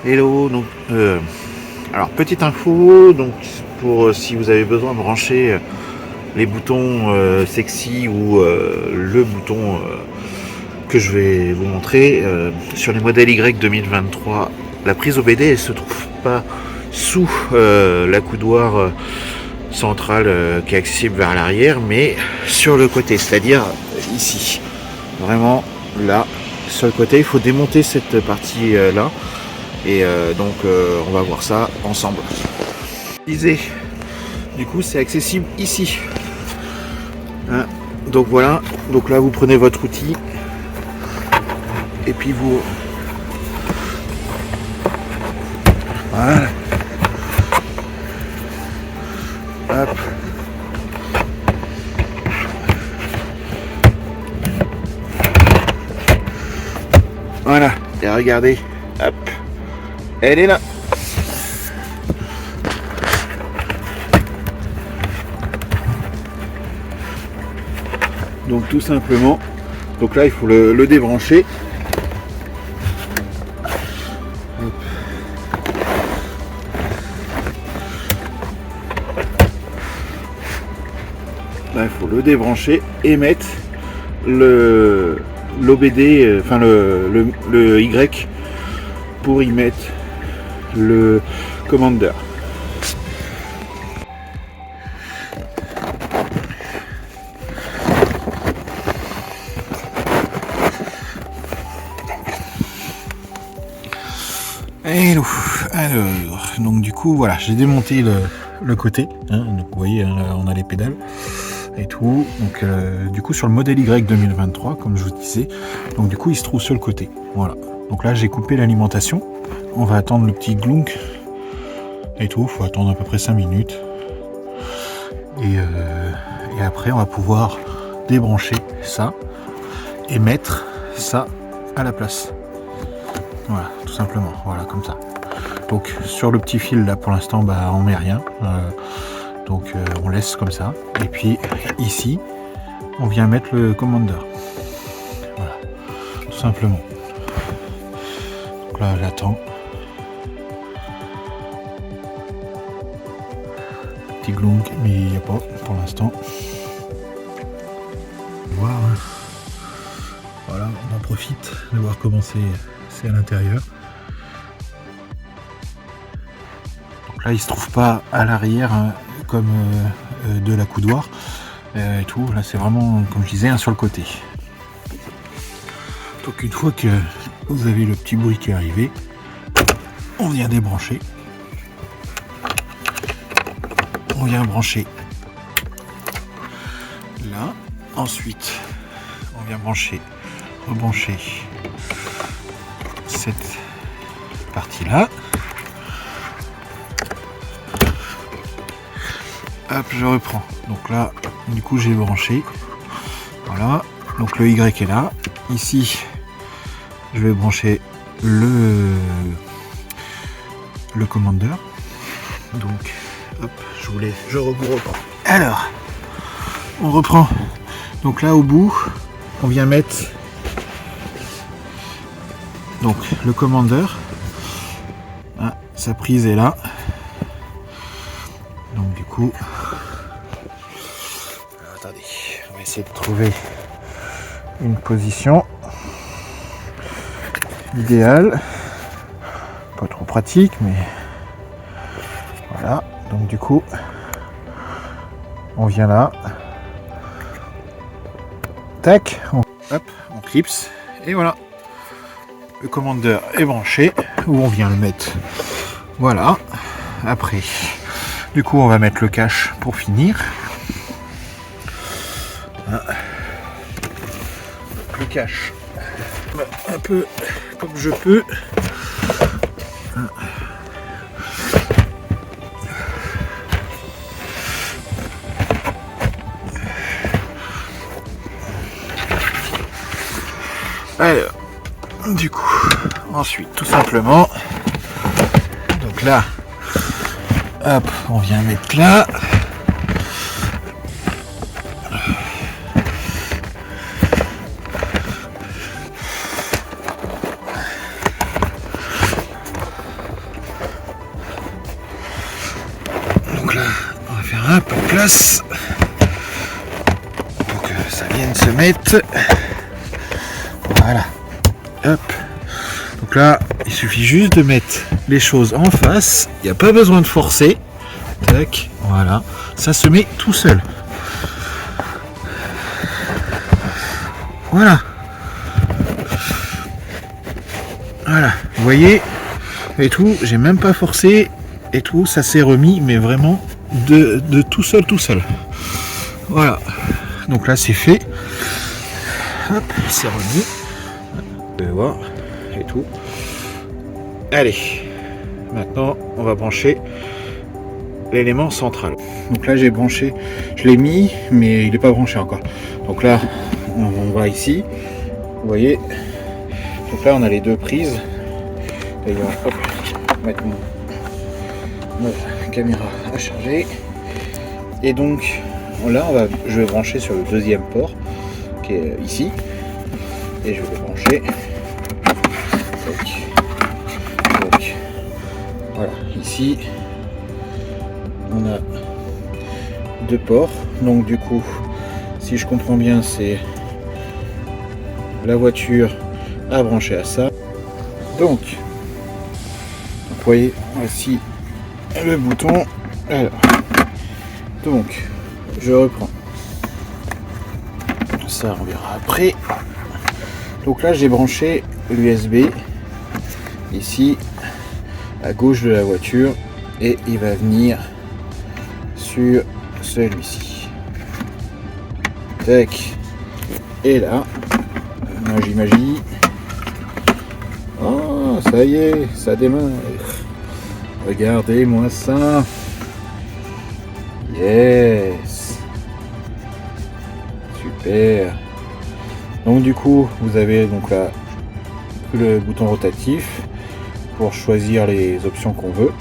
Hello, donc alors petite info, donc pour si vous avez besoin de brancher les boutons sexy ou le bouton que je vais vous montrer sur les modèles Y 2023, la prise OBD elle se trouve pas sous la coudoir centrale qui est accessible vers l'arrière, mais sur le côté, c'est-à-dire ici, vraiment là sur le côté. Il faut démonter cette partie là. Et donc on va voir ça ensemble. Du coup c'est accessible ici. Hein, donc voilà, donc là vous prenez votre outil et puis vous... Voilà. Hop. Voilà, et regardez, hop. Elle est là. Donc tout simplement, donc là il faut le débrancher. Hop. Là il faut le débrancher et mettre l'OBD, enfin le Y pour y mettre le commander. Et alors, donc du coup voilà, j'ai démonté le côté, hein, donc vous voyez hein, là, on a les pédales et tout, donc du coup sur le modèle Y 2023 comme je vous disais, donc du coup il se trouve sur le côté, voilà. Donc là j'ai coupé l'alimentation, on va attendre le petit glunk et tout, faut attendre à peu près 5 minutes et après on va pouvoir débrancher ça et mettre ça à la place. Voilà, tout simplement, voilà, comme ça. Donc sur le petit fil là pour l'instant bah on met rien, donc on laisse comme ça. Et puis ici on vient mettre le commander. Voilà, tout simplement. Donc là j'attends. Petit glonk, mais il n'y a pas pour l'instant. Voir. Hein. Voilà, on en profite de voir comment c'est à l'intérieur. Donc là il se trouve pas à l'arrière hein, comme de la coudoir et tout. Là c'est vraiment comme je disais hein, sur le côté. Donc une fois que vous avez le petit bruit qui est arrivé, on vient débrancher. On vient brancher là. Ensuite on vient rebrancher cette partie là. Hop, je reprends. Donc là, du coup, j'ai branché. Voilà. Donc le Y est là. Ici, je vais brancher le commander. Donc, hop, je reprends. Alors, on reprend. Donc là, au bout, on vient mettre donc le commander. Ah, sa prise est là. Donc du coup, attendez, on va essayer de trouver une position idéale, pas trop pratique, mais voilà. Donc du coup, on vient là, tac, on clipse et voilà. Le commander est branché, où on vient le mettre. Voilà. Après. Du coup, on va mettre le cache pour finir. Le cache un peu comme je peux. Alors, du coup, ensuite, tout simplement, donc là, hop, on vient mettre là. place pour que ça vienne se mettre. Voilà. Hop. Donc là, il suffit juste de mettre les choses en face. Il n'y a pas besoin de forcer. Tac. Voilà. Ça se met tout seul. Voilà. Voilà. Vous voyez, et tout, j'ai même pas forcé. Et tout, ça s'est remis, mais vraiment de tout seul, tout seul. Voilà. Donc là, c'est fait. Hop, c'est remis. Vous pouvez voir. Et tout. Allez. Maintenant, on va brancher l'élément central. Donc là, j'ai branché. Je l'ai mis, mais il n'est pas branché encore. Donc là, on va ici. Vous voyez. Donc là, on a les deux prises. D'ailleurs, hop, mettre ma caméra à charger. Et donc là, je vais brancher sur le deuxième port qui est ici. Et je vais le brancher. Donc, voilà, ici, on a deux ports. Donc du coup, si je comprends bien, c'est la voiture à brancher à ça. Donc vous voyez, voici le bouton. Alors, donc, je reprends. Ça, on verra après. Donc là, j'ai branché l'USB ici, à gauche de la voiture, et il va venir sur celui-ci. Tac. Et là, magie, magie. Oh, ça y est, ça démarre. Regardez-moi ça. Yes. Super. Donc du coup, vous avez donc là le bouton rotatif pour choisir les options qu'on veut.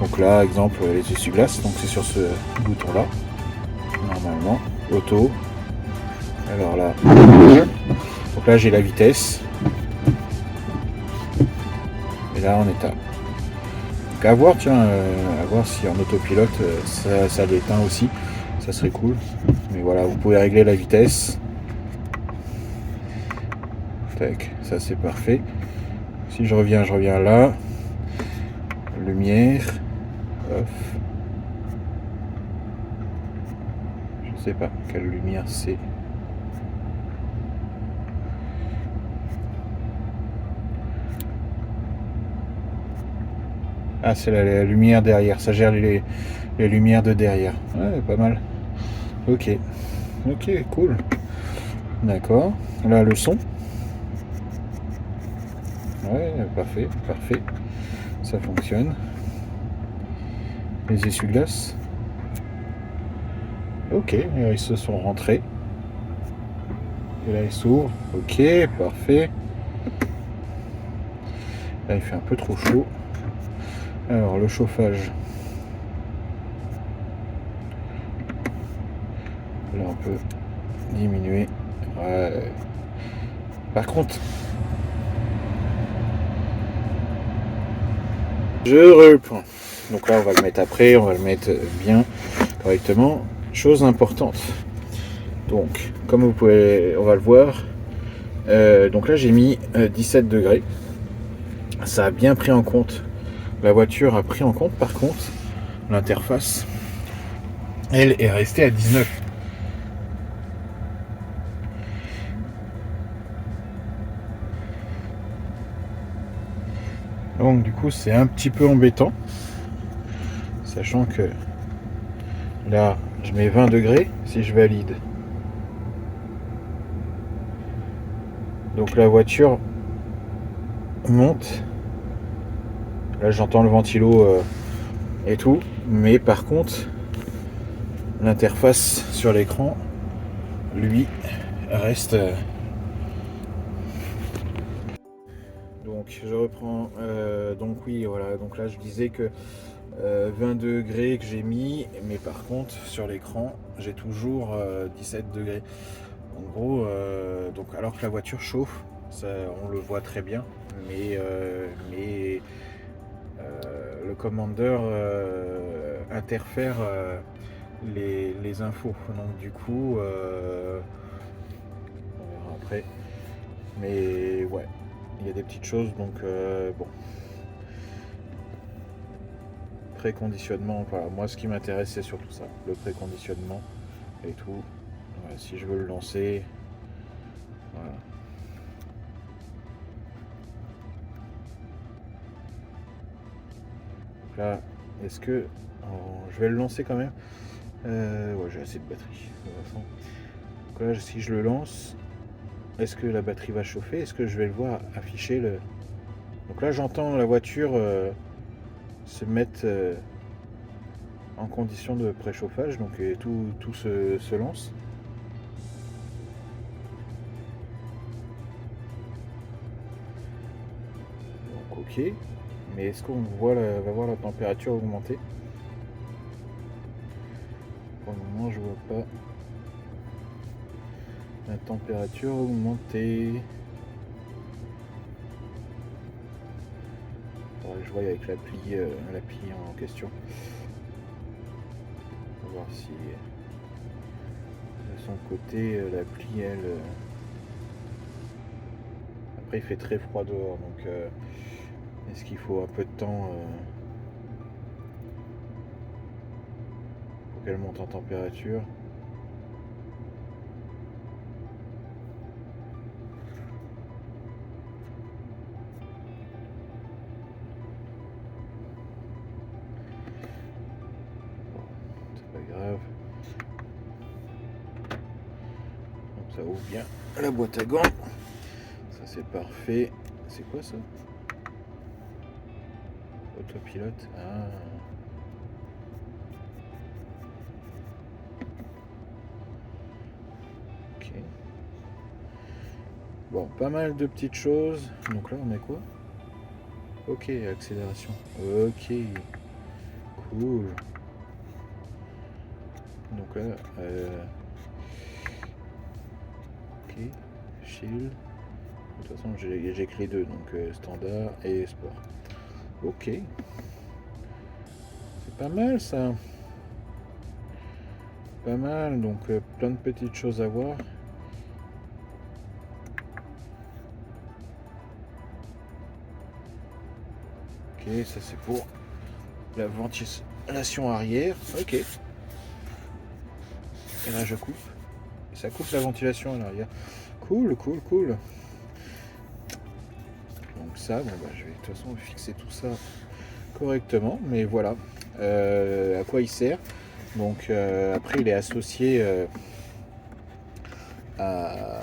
Donc là, exemple, les essuie-glaces. Donc c'est sur ce bouton là. Normalement, auto. Alors là, donc là j'ai la vitesse. Et là on est à. Donc à voir, tiens, à voir si en autopilote ça l'éteint aussi, ça serait cool. Mais voilà, vous pouvez régler la vitesse. Tac, ça c'est parfait. Si je reviens là. Lumière. Off. Je sais pas quelle lumière c'est. Ah, c'est la lumière derrière, ça gère les lumières de derrière. Ouais, pas mal. Ok, cool. D'accord. Là, le son. Ouais, parfait. Ça fonctionne. Les essuie-glaces. Ok, ils se sont rentrés. Et là, ils s'ouvrent. Ok, parfait. Là, il fait un peu trop chaud. Alors, le chauffage. Là, on peut diminuer. Ouais. Par contre, je reprends. Donc là, on va le mettre après, on va le mettre bien, correctement. Chose importante. Donc, comme vous pouvez, on va le voir. Donc là, j'ai mis 17 degrés. Ça a bien pris en compte. La voiture a pris en compte, par contre, l'interface, elle est restée à 19. Donc du coup, c'est un petit peu embêtant, sachant que là, je mets 20 degrés si je valide. Donc la voiture monte. Là, j'entends le ventilo et tout, mais par contre, l'interface sur l'écran, lui, reste. Donc je reprends. Donc oui, voilà. Donc là, je disais que 20 degrés que j'ai mis, mais par contre, sur l'écran, j'ai toujours 17 degrés. En gros, donc alors que la voiture chauffe, ça, on le voit très bien, mais le Commander interfère les infos. Donc du coup, on verra après. Mais ouais, il y a des petites choses, donc bon. Préconditionnement, voilà. Moi ce qui m'intéresse c'est surtout ça, le préconditionnement et tout. Voilà, si je veux le lancer, voilà. Donc là, est-ce que je vais le lancer quand même. Ouais, j'ai assez de batterie de toute façon. Donc là, si je le lance, est-ce que la batterie va chauffer? Est-ce que je vais le voir afficher le... Donc là, j'entends la voiture se mettre en condition de préchauffage, donc tout se lance. Donc ok, mais est-ce qu'on va voir la température augmenter? Pour le moment, je vois pas la température augmenter. Faudrait que je voie avec l'appli en question. On va voir si de son côté l'appli elle. Après il fait très froid dehors, donc est-ce qu'il faut un peu de temps pour qu'elle monte en température? Pas grave. Donc ça ouvre bien la boîte à gants. Ça c'est parfait. C'est quoi ça? Autopilote. Ah. Ok. Bon, pas mal de petites choses. Donc là on met quoi? Ok, accélération. Ok. Cool. Donc là, ok, shield. De toute façon, j'ai que les deux, donc standard et sport. Ok. C'est pas mal ça. Pas mal, donc plein de petites choses à voir. Ok, ça c'est pour la ventilation arrière. Ok. Et là je coupe. Ça coupe la ventilation à l'arrière. Cool, cool, cool. Donc ça, bon bah je vais de toute façon fixer tout ça correctement. Mais voilà à quoi il sert. Donc après il est associé à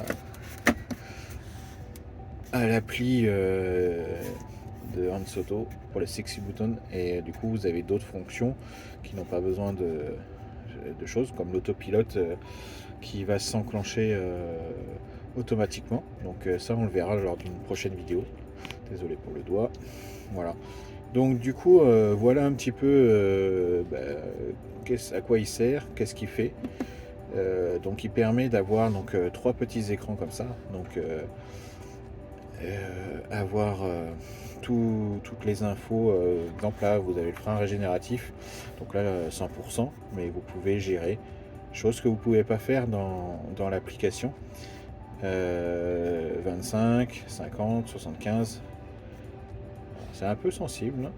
l'appli de Hansoto pour les sexy buttons, et du coup vous avez d'autres fonctions qui n'ont pas besoin de choses comme l'autopilote qui va s'enclencher automatiquement. Donc ça on le verra lors d'une prochaine vidéo. Désolé pour le doigt. Voilà. Donc du coup voilà un petit peu à quoi il sert, qu'est-ce qu'il fait. Donc il permet d'avoir donc 3 petits écrans comme ça. Donc avoir toutes les infos. Exemple là vous avez le frein régénératif, donc là 100%, mais vous pouvez gérer, chose que vous pouvez pas faire dans l'application. 25, 50, 75. C'est un peu sensible.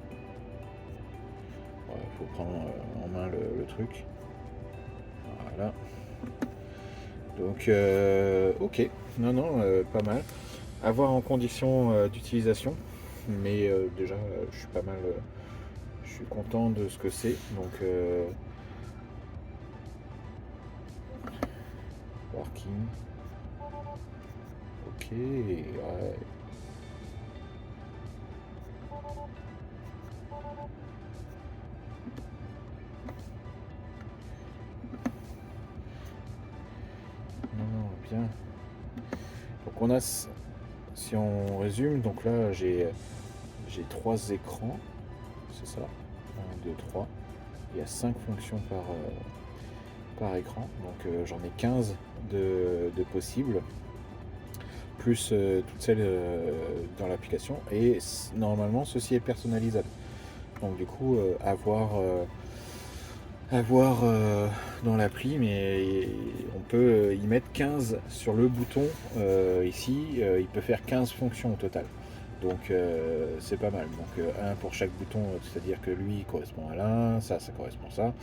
Il faut prendre en main le truc. Voilà. Donc ok, non, pas mal. À voir en conditions d'utilisation. Mais déjà, je suis pas mal. Je suis content de ce que c'est. Donc working. Ok, ouais. Non, bien. Donc on a, si on résume, donc là j'ai 3 écrans, c'est ça, 1, 2, 3. Il y a 5 fonctions par écran, donc j'en ai 15 de possibles, plus toutes celles dans l'application, et normalement ceci est personnalisable. Donc du coup avoir à voir dans l'appli, mais on peut y mettre 15 sur le bouton. Ici, il peut faire 15 fonctions au total. Donc c'est pas mal. Donc un pour chaque bouton, c'est-à-dire que lui correspond à l'un, ça correspond à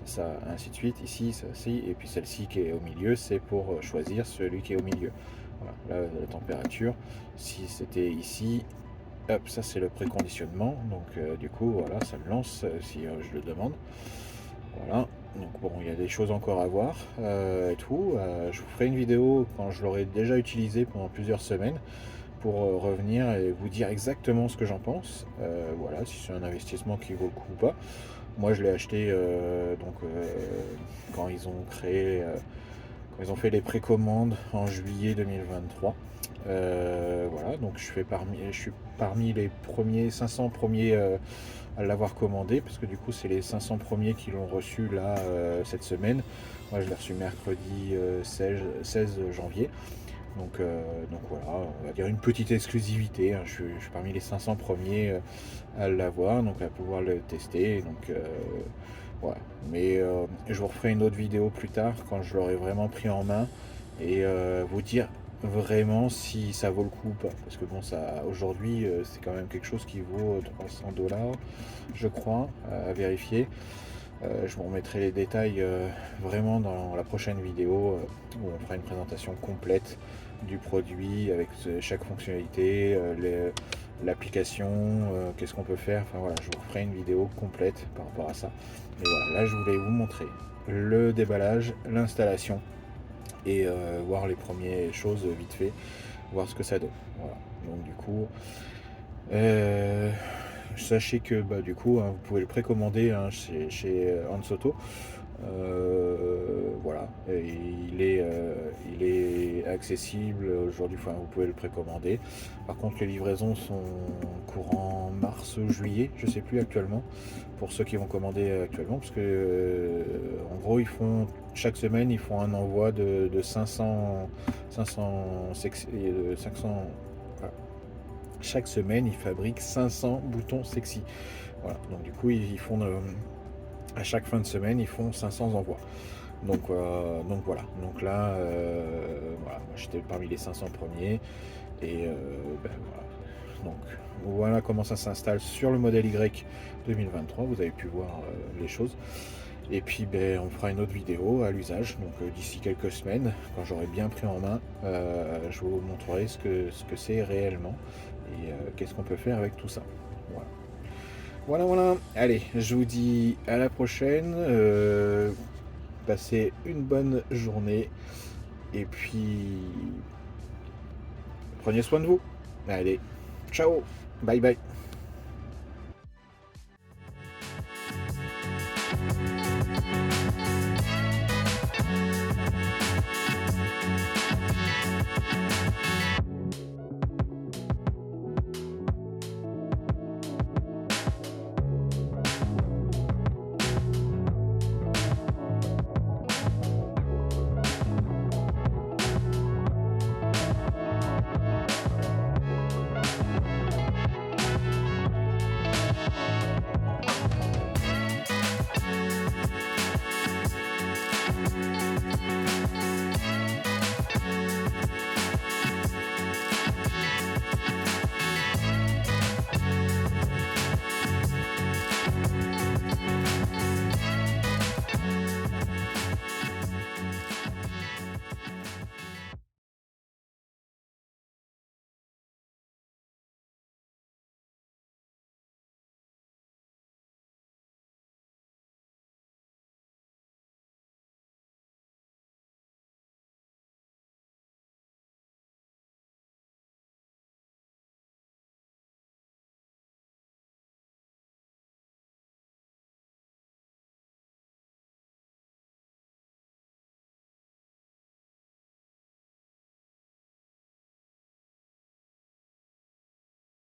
ça, ainsi de suite. Ici, celle-ci, et puis celle-ci qui est au milieu, c'est pour choisir celui qui est au milieu. Voilà, là, la température, si c'était ici, hop, ça c'est le préconditionnement. Donc du coup, voilà, ça me lance si je le demande. Voilà, donc bon, il y a des choses encore à voir et tout. Je vous ferai une vidéo quand je l'aurai déjà utilisé pendant plusieurs semaines pour revenir et vous dire exactement ce que j'en pense. Voilà, si c'est un investissement qui vaut le coup ou pas. Moi, je l'ai acheté quand ils ont quand ils ont fait les précommandes en juillet 2023. Voilà, donc je suis parmi les 500 premiers à l'avoir commandé, parce que du coup c'est les 500 premiers qui l'ont reçu là cette semaine. Moi je l'ai reçu mercredi 16 janvier. Donc voilà, on va dire une petite exclusivité, hein. Je suis parmi les 500 premiers à l'avoir, donc à pouvoir le tester. Donc voilà. Mais je vous referai une autre vidéo plus tard quand je l'aurai vraiment pris en main et vous dire vraiment si ça vaut le coup ou pas. Parce que bon, ça aujourd'hui c'est quand même quelque chose qui vaut 300 $, je crois, à vérifier. Je vous remettrai les détails vraiment dans la prochaine vidéo où on fera une présentation complète du produit avec chaque fonctionnalité, l'application, qu'est-ce qu'on peut faire. Enfin voilà, je vous ferai une vidéo complète par rapport à ça. Mais voilà, là je voulais vous montrer le déballage, l'installation et voir les premières choses vite fait, voir ce que ça donne. Voilà. Donc du coup, sachez que du coup, hein, vous pouvez le précommander hein, chez Hansoto. Voilà, et il est accessible aujourd'hui, enfin, vous pouvez le précommander. Par contre, les livraisons sont courant mars ou juillet, je sais plus actuellement, pour ceux qui vont commander actuellement, parce que en gros, chaque semaine, ils font un envoi de 500 voilà. Chaque semaine, ils fabriquent 500 boutons sexy. Voilà, donc du coup, ils font à chaque fin de semaine, ils font 500 envois. Donc voilà. Donc là, voilà, moi j'étais parmi les 500 premiers. Et voilà. Donc voilà comment ça s'installe sur le modèle Y 2023. Vous avez pu voir les choses. Et puis on fera une autre vidéo à l'usage. Donc d'ici quelques semaines, quand j'aurai bien pris en main, je vous montrerai ce que c'est réellement et qu'est-ce qu'on peut faire avec tout ça. Voilà. Allez, je vous dis à la prochaine. Passez une bonne journée. Et puis, prenez soin de vous. Allez, ciao. Bye bye.